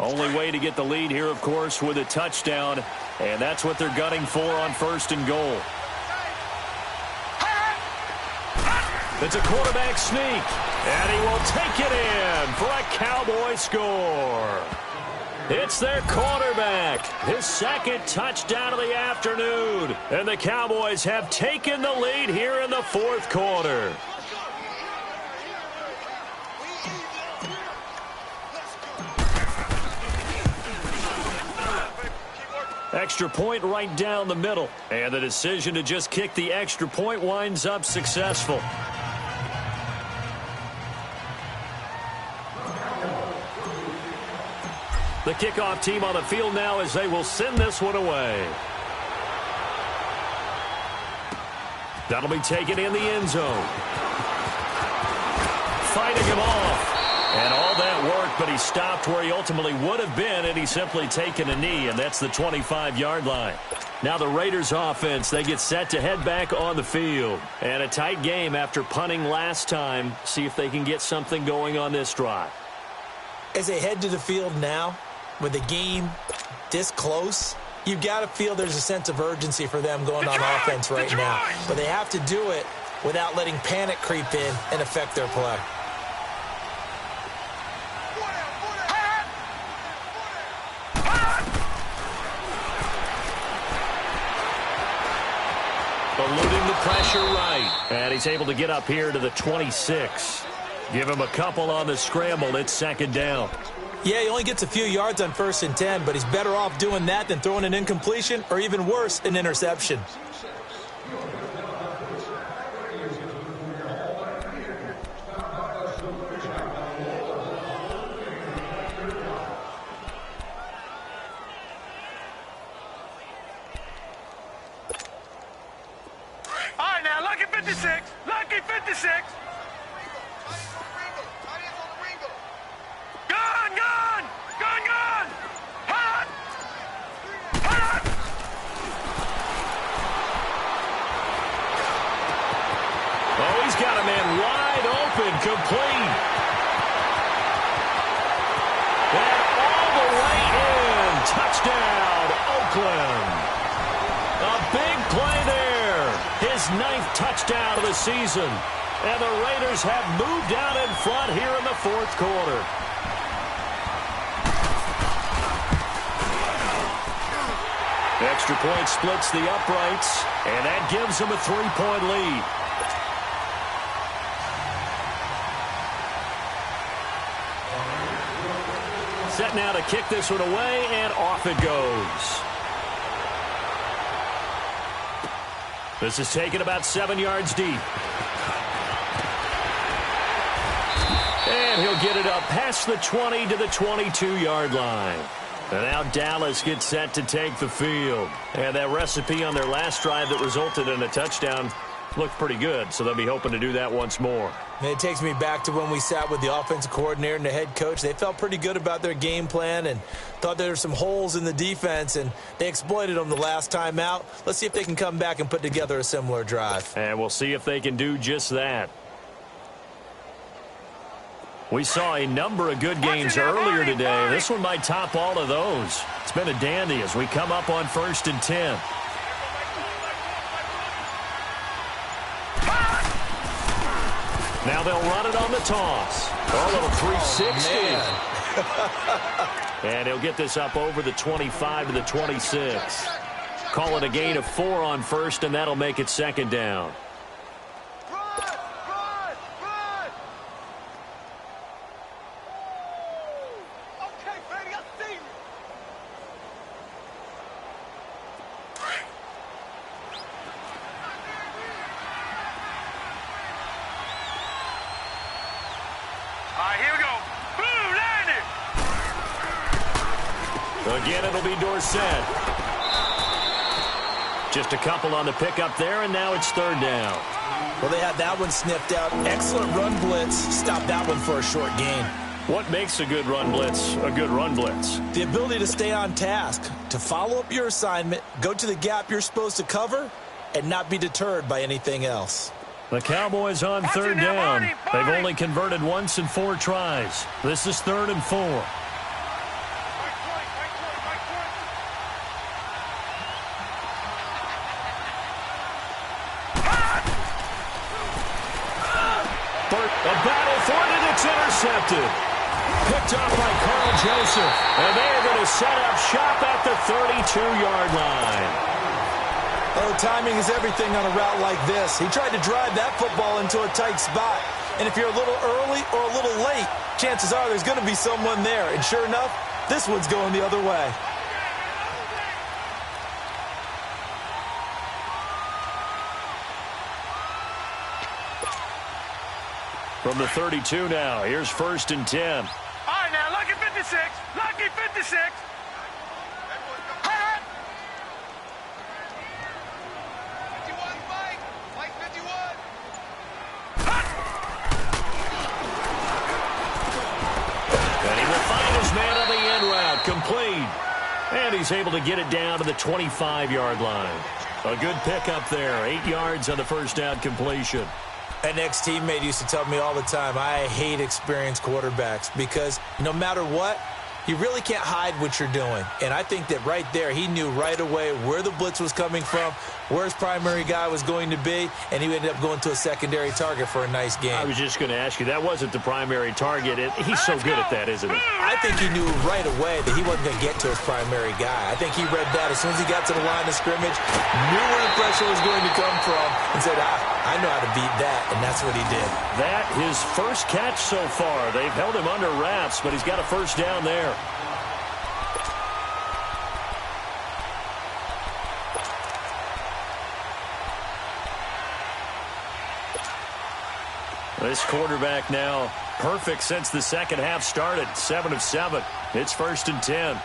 Only way to get the lead here, of course, with a touchdown. And that's what they're gunning for on 1st and goal. It's a quarterback sneak, and he will take it in for a Cowboy score. It's their quarterback, his 2nd touchdown of the afternoon, and the Cowboys have taken the lead here in the 4th quarter. Extra point right down the middle, and the decision to just kick the extra point winds up successful. The kickoff team on the field now as they will send this one away. That'll be taken in the end zone. Fighting him off. And all that work, but he stopped where he ultimately would have been, and he's simply taken a knee, and that's the 25-yard line. Now the Raiders offense, they get set to head back on the field. And a tight game after punting last time. See if they can get something going on this drive. As they head to the field now, with the game this close, you've got to feel there's a sense of urgency for them going on offense right now. But they have to do it without letting panic creep in and affect their play. Eluding the pressure right. And he's able to get up here to the 26. Give him a couple on the scramble. It's 2nd down. Yeah, he only gets a few yards on 1st and 10, but he's better off doing that than throwing an incompletion or even worse, an interception. All right, now, lucky 56. Lucky 56. Gun, gun! Gun, gun! Hot! Hot! Oh, he's got a man wide open, complete. And all the way in. Touchdown, Oakland. A big play there. His 9th touchdown of the season. And the Raiders have moved out in front here in the 4th quarter. Extra point splits the uprights, and that gives them a 3-point lead. Set now to kick this one away, and off it goes. This is taken about 7 yards deep. And he'll get it up past the 20 to the 22-yard line. And now Dallas gets set to take the field. And that recipe on their last drive that resulted in a touchdown looked pretty good, so they'll be hoping to do that once more. And it takes me back to when we sat with the offensive coordinator and the head coach. They felt pretty good about their game plan and thought there were some holes in the defense, and they exploited them the last time out. Let's see if they can come back and put together a similar drive. And we'll see if they can do just that. We saw a number of good games earlier today. This one might top all of those. It's been a dandy as we come up on 1st and 10. Now they'll run it on the toss. Oh, a little 360. And he'll get this up over the 25 to the 26. Call it a gain of 4 on 1st, and that'll make it 2nd down. Again, it'll be Dorsett. Just a couple on the pickup there, and now it's third down. Well, they had that one sniffed out. Excellent run blitz. Stop that one for a short gain. What makes a good run blitz a good run blitz? The ability to stay on task, to follow up your assignment, go to the gap you're supposed to cover, and not be deterred by anything else. The Cowboys on third down. They've only converted once in 4 tries. This is 3rd and 4. A battle for it, and it's intercepted. Picked off by Carl Joseph. And they're going to set up shop at the 32-yard line. Oh, timing is everything on a route like this. He tried to drive that football into a tight spot. And if you're a little early or a little late, chances are there's going to be someone there. And sure enough, this one's going the other way. From the 32 now, here's 1st and 10. All right, now, lucky 56. Lucky 56. And he will find his man on the end route, complete. And he's able to get it down to the 25-yard line. A good pickup there, 8 yards on the first down completion. An ex-teammate used to tell me all the time, I hate experienced quarterbacks because no matter what, you really can't hide what you're doing. And I think that right there, he knew right away where the blitz was coming from, where his primary guy was going to be, and he ended up going to a secondary target for a nice game. I was just going to ask you, that wasn't the primary target. He's so good at that, isn't he? I think he knew right away that he wasn't going to get to his primary guy. I think he read that as soon as he got to the line of scrimmage, knew where the pressure was going to come from, and said, I know how to beat that, and that's what he did. That his first catch so far. They've held him under wraps, but he's got a first down there. This quarterback now perfect since the second half started. 7 of 7. It's 1st and 10.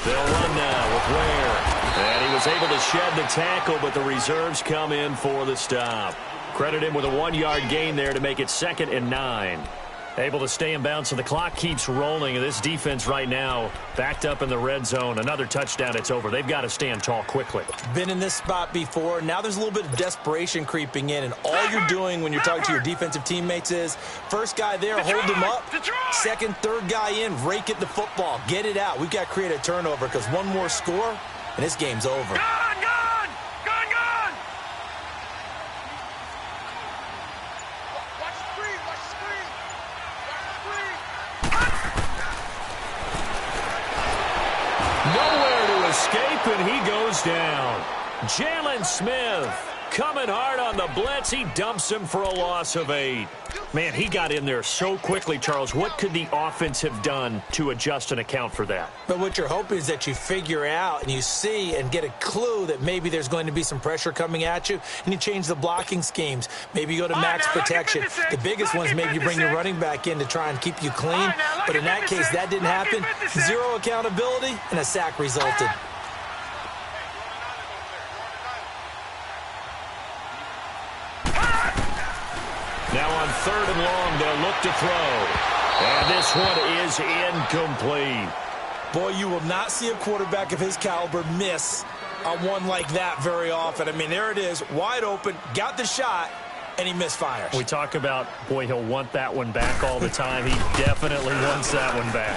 They'll run now with Ware. And he was able to shed the tackle, but the reserves come in for the stop. Credit him with a 1-yard gain there to make it 2nd and 9. Able to stay in bounds, so the clock keeps rolling. And this defense right now backed up in the red zone. Another touchdown, it's over. They've got to stand tall quickly. Been in this spot before. Now there's a little bit of desperation creeping in. And all you're doing when you're talking to your defensive teammates is, first guy there, hold him up. Second, third guy in, rake at the football. Get it out. We've got to create a turnover because one more score, and this game's over. Escape, and he goes down. Jalen Smith coming hard on the blitz. He dumps him for a loss of 8. Man, he got in there so quickly, Charles. What could the offense have done to adjust and account for that? But what you're hoping is that you figure out and you see and get a clue that maybe there's going to be some pressure coming at you, and you change the blocking schemes. Maybe you go to max protection. The biggest ones, maybe you bring your running back in to try and keep you clean. But in that case, that didn't happen. 0 accountability, and a sack resulted. Now on 3rd and long, they'll look to throw. And this one is incomplete. Boy, you will not see a quarterback of his caliber miss on one like that very often. I mean, there it is, wide open, got the shot, and he misfires. We talk about, boy, he'll want that one back all the time. He definitely wants that one back.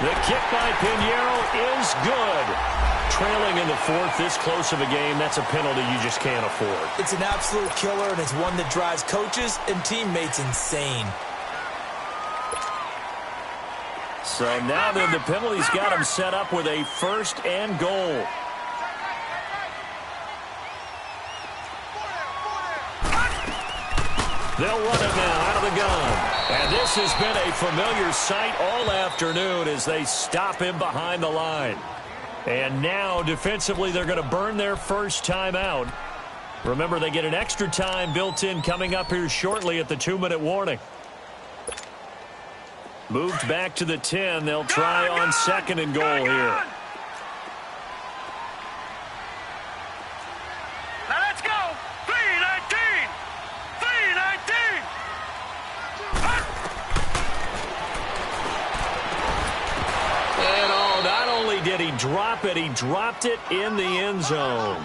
The kick by Pinheiro is good. Trailing in the 4th, this close of a game, that's a penalty you just can't afford. It's an absolute killer, and it's one that drives coaches and teammates insane. So now then, the penalty's got him set up with a 1st and goal. They'll run it now out of the gun. And this has been a familiar sight all afternoon as they stop him behind the line. And now, defensively, they're going to burn their first timeout. Remember, they get an extra time built in coming up here shortly at the 2-minute warning. Moved back to the 10. They'll try on 2nd and goal here. Now let's go. 319. 319. And not only did he drop it, he dropped it in the end zone.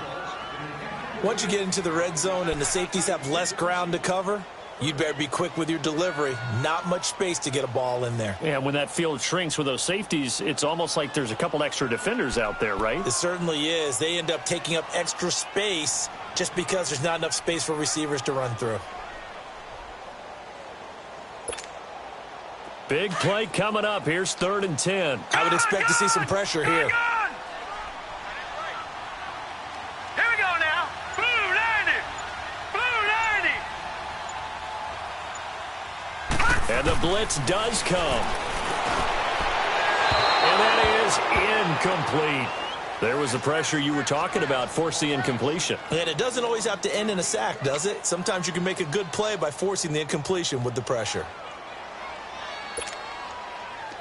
Once you get into the red zone and the safeties have less ground to cover, you'd better be quick with your delivery. Not much space to get a ball in there. Yeah, when that field shrinks with those safeties, it's almost like there's a couple extra defenders out there, right? It certainly is. They end up taking up extra space just because there's not enough space for receivers to run through. Big play coming up. Here's 3rd and 10. I would expect to see some pressure here. Here we go now. Blue 90. Blue 90. And the blitz does come. And that is incomplete. There was the pressure you were talking about, force the incompletion. And it doesn't always have to end in a sack, does it? Sometimes you can make a good play by forcing the incompletion with the pressure.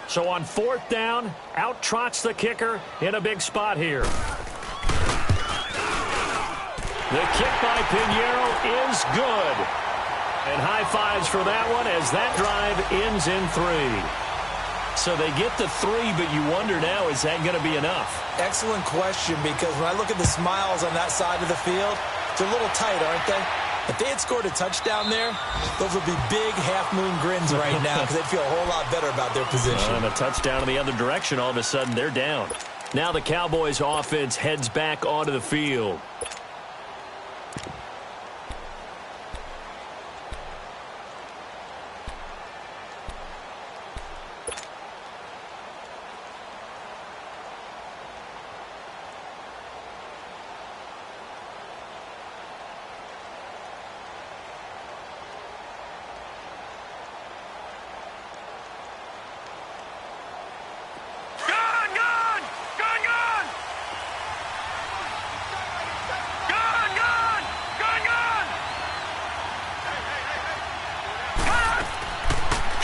So on 4th down, out trots the kicker in a big spot here. The kick by Pinheiro is good. And high fives for that one as that drive ends in 3. So they get the 3, but you wonder now, is that going to be enough? Excellent question, because when I look at the smiles on that side of the field, they're a little tight, aren't they? If they had scored a touchdown there, those would be big half-moon grins right now because they'd feel a whole lot better about their position. And a touchdown in the other direction, all of a sudden they're down. Now the Cowboys offense heads back onto the field.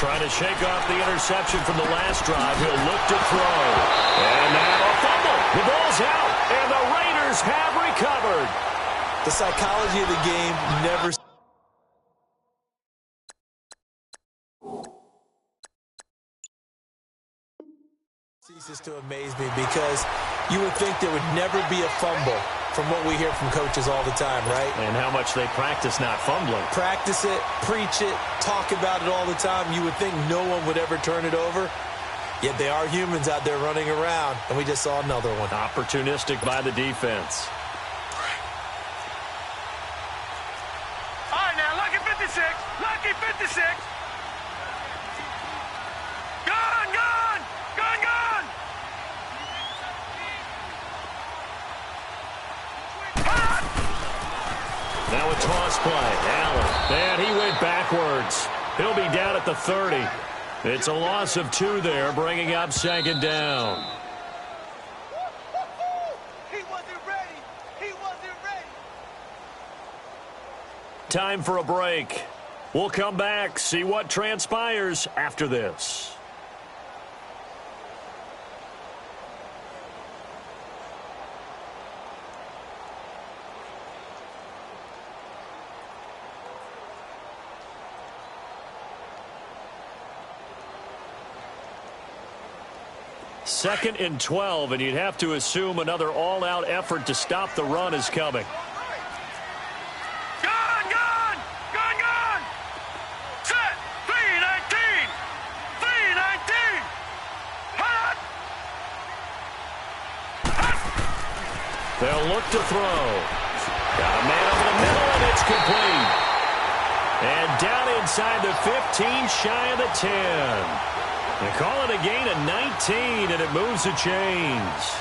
Trying to shake off the interception from the last drive. He'll look to throw. And now a fumble. The ball's out. And the Raiders have recovered. The psychology of the game never ceases to amaze me, because you would think there would never be a fumble from what we hear from coaches all the time, right? And how much they practice not fumbling. Practice it, preach it, talk about it all the time. You would think no one would ever turn it over. Yet they are humans out there running around, and we just saw another one. Opportunistic by the defense. All right, now, lucky 56. Lucky 56. Gone, gone. Gone, gone. Now a toss play. Allen. And he went backwards. He'll be down at the 30. It's a loss of 2 there, bringing up 2nd down. He wasn't ready. He wasn't ready. Time for a break. We'll come back, see what transpires after this. Second and 12, and you'd have to assume another all-out effort to stop the run is coming. Gone, gone. Gone, gone. Set. 319. 319. Hot. They'll look to throw. Got a man over the middle, and it's complete. And down inside the 15, shy of the 10. They call it a gain of 19, and it moves the chains.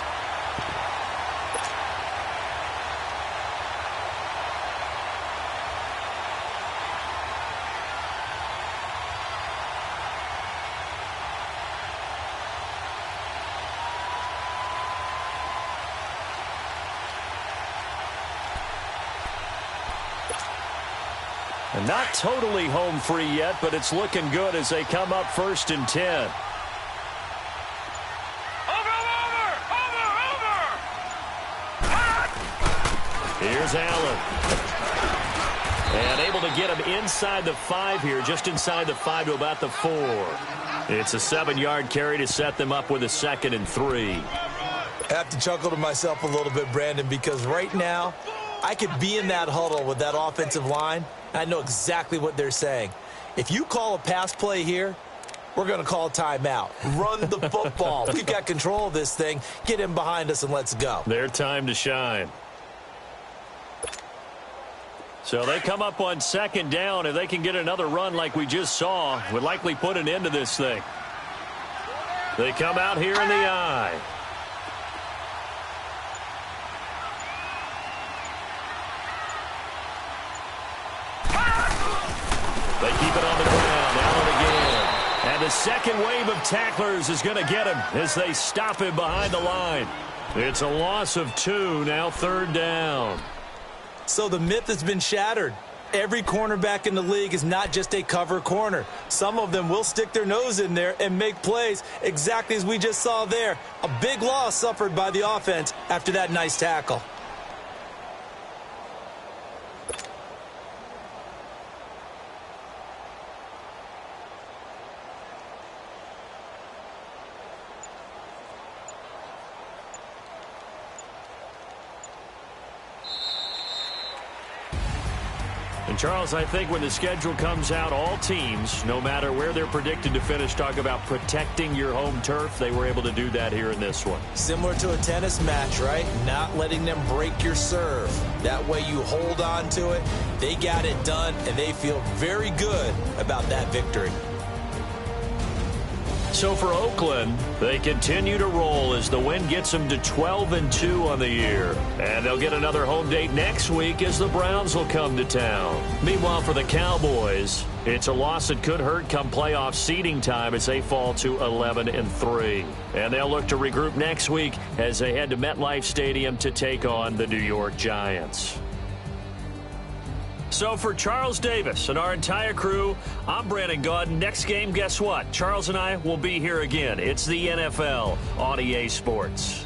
And not totally home free yet, but it's looking good as they come up 1st and 10. Here's Allen. And able to get him inside the 5 here, just inside the 5 to about the 4. It's a 7-yard carry to set them up with a 2nd and 3. I have to chuckle to myself a little bit, Brandon, because right now I could be in that huddle with that offensive line. I know exactly what they're saying. If you call a pass play here, we're going to call a timeout. Run the football. We've got control of this thing. Get him behind us and let's go. Their time to shine. So they come up on 2nd down. If they can get another run like we just saw, would likely put an end to this thing. They come out here in the eye. They keep it on the ground. Allen again. And the second wave of tacklers is going to get him as they stop him behind the line. It's a loss of 2, now 3rd down. So the myth has been shattered. Every cornerback in the league is not just a cover corner. Some of them will stick their nose in there and make plays exactly as we just saw there. A big loss suffered by the offense after that nice tackle. And, Charles, I think when the schedule comes out, all teams, no matter where they're predicted to finish, talk about protecting your home turf. They were able to do that here in this one. Similar to a tennis match, right? Not letting them break your serve. That way you hold on to it. They got it done, and they feel very good about that victory. So for Oakland, they continue to roll as the win gets them to 12-2 on the year. And they'll get another home date next week as the Browns will come to town. Meanwhile, for the Cowboys, it's a loss that could hurt come playoff seeding time as they fall to 11-3. And they'll look to regroup next week as they head to MetLife Stadium to take on the New York Giants. So for Charles Davis and our entire crew, I'm Brandon Gaudin. Next game, guess what? Charles and I will be here again. It's the NFL on EA Sports.